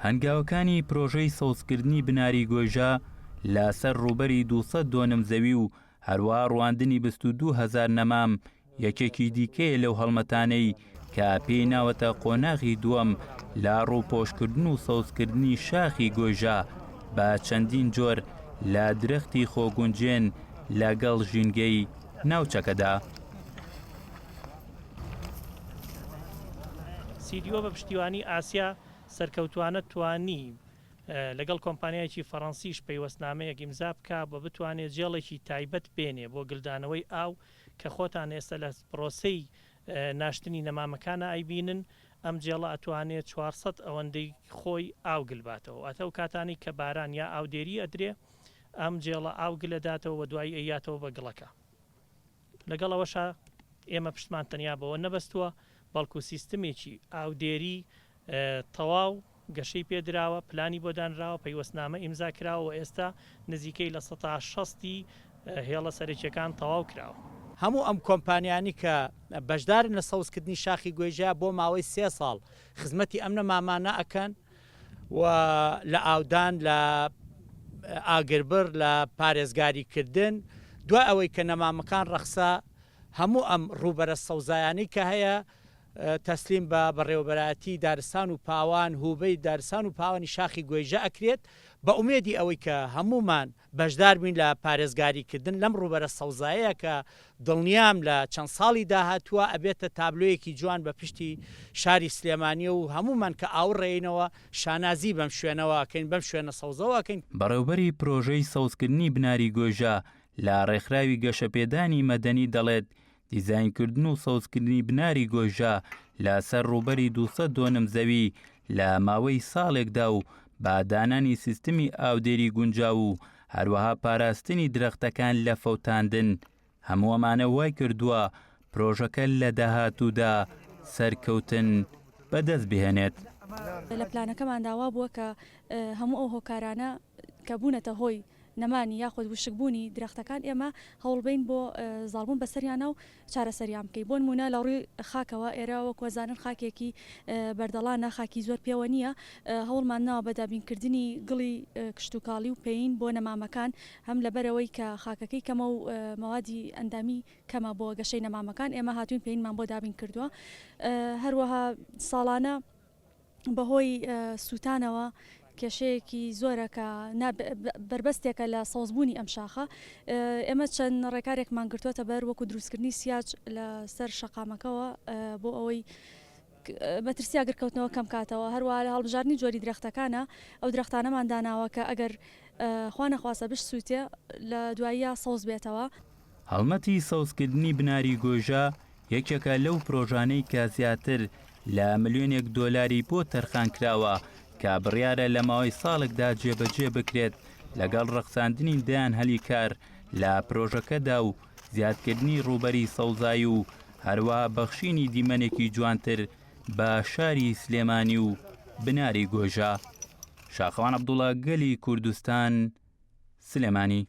هەنگاوەکانی پرۆژەی سەوزکردنی بناری گۆیژە لەسەر ڕووبەری 200 دۆنم زەوی و هەروەها ڕواندنی 22,000 نەمام یەکێکی دیکەیە لەو هەڵمەتانەی کە پێی ناوەتە قۆناغی دووەم لە ڕووپۆشکردن و سەوزکردنی شاخی گۆیژە بە چەندین جۆر لە درەختی خۆگونجێن لەگەڵ ژینگەی ناوچەکەدا. سیدیۆ بە پشتیوانی ئاسیا سەرکەوتوانە توانی لەگەڵ کۆمپانیایکی فەڕەنسیش پەیوەستنامەیەک ئیمزا بکە بە بتوانێت جێڵێکی تایبەت بێنێ بۆ گلدانەوەی ئاو کە خۆتان ئێستا لە پرۆسەی ناشتنی نەمامەکانە ئایبینن. ئەم جێڵە ئەتوانێت 400 ئەوەندەی خۆی ئاو گلباتەوە، ئەتە و کاتانی کە باران یا ئاودێری ئەدرێ ئەم جێڵە ئاو گلەداتەوە و دوای ئەیاتەوە بە گڵەکە. لەگەڵەوەشە ئێمە پشتمان تەنیا بەوە نەبەستووە، بەڵکو سیستمێکی ئاودێری تەواو گەشەی پێدراوە، پلانی بۆ دانراوە، پەیوەستنامە ئیمزا کراوە، ئێستا نزیکەی لە 160 هێڵە سەرەکیەکان تەواو کراوە. هەموو ئەم کۆمپانیانی کە بەشدارن لە سەوزکردنی شاخی گۆیژە بۆ ماوەی 3 ساڵ خزمەتی ئەم نەمامانە ئەکەن و لە ئاودان، لە ئاگربر، لە پارێزگاریکردن، دوای ئەوەی کە نەمامەکان ڕەخسا هەموو ئەم ڕووبەرە سەوزایانی کە هەیە تەسلیم بە بەڕێوەبەرایەتی دارستان و پاوان، هوبەی دارستان و پاوانی شاخی گۆیژە ئەکرێت بە ئومێدی ئەوەی کە هەمومان بەشدار بین لە پارێزگاریکردن لەم ڕووبەرە سەوزاییە کە دڵنیام لە چەند ساڵی داهاتووە ئەبێتە تابلۆیەکی جوان بە پشتی شاری سلێمانیە و هەمومان کە ئاوڕێینەوە شانازی بەم شوێنەوەکەین، بەم شوێنە سەوزەوەکەین. بەڕێوبەری پرۆژەی سەوزکردنی بناری گۆیژە لە ڕێکخراوی گەشەپێدانی مەدەنی دەڵێت دیزاینکردن و سەوزکردنی بناری گۆیژە لەسەر ڕووبەری 200 دۆنم زەوی لە ماوەی ساڵێکدا و با دانانی سیستمی ئاودێری گونجاو و هەروەها پاراستنی درەختەکان لە فەوتاندن هەموو ئەمانە وای کردووە پرۆژەکە لە داهاتوودا سەرکەوتن بەدەست بهێنێت. لە پلانەکەمان داوا بووە کە هەموو ئەو هۆکارانە کە بوونەتە هۆی نەمانی یاخود وشکبوونی درەختەکان ئێمە هەوڵبین بۆ زاڵبوون بەسەریانە و چارەسەریان بکەین. بۆ نمونە لە ڕووی خاکەوە ئێرە وەکوەزانن خاکێکی بەردەڵانە، خاکی زۆر پێوە نییە، هەوڵمان ناوە بە دابینکردنی گڵی کشتتوکاڵی و پێین بۆ نەمامەکان، هەم لەبەرەوەی کە خاکەکەی کەمە و مەوادی ئەندامی کەمە بۆ گەشەی نەمامەکان، ئێمە هاتوین پێینمان بۆ دابین کردووە. هەروەها ساڵانە بەهۆی سووتانەوە کێشەیەکی زۆرە کە بربەستێکە لە سەوزبوونی ئەم شاخە، ئێمە چەند ڕێکارێکمان گرتووەتە بەر وەکو دروستکردنی سیاج لە سەر شەقامەکەەوە بۆ ئەوەی مەترسی ئاگرکەوتنەوە کەم کاتەوە. هەروە لە هەڵبژاردننی جۆری درەختەکانە ئەو درەختانەمان داناوە کە ئەگەر خوا نەخواسە بش سووتێ لە دواییە سەوز بێتەوە. هەڵمەتی سەوزکردنی بناری گۆیژە یەکێکە لەو پرۆژانەی کە زیاتر لە ملیۆنێک دۆلاری بۆ تەرخان کراوە کە بڕیارە لە ماوەی ساڵێکدا جێبەجێ بکرێت لەگەڵ ڕەخساندنی دایان هەلی کار لە پرۆژەکەدا و زیادکردنی ڕووبەری سەوزایی و هەروە بەخشینی دیمەنێکی جوانتر بە شاری سلێمانی و بناری گۆیژە. شاخەوان عەبدوڵڵا، گەلی کوردستان، سلێمانی.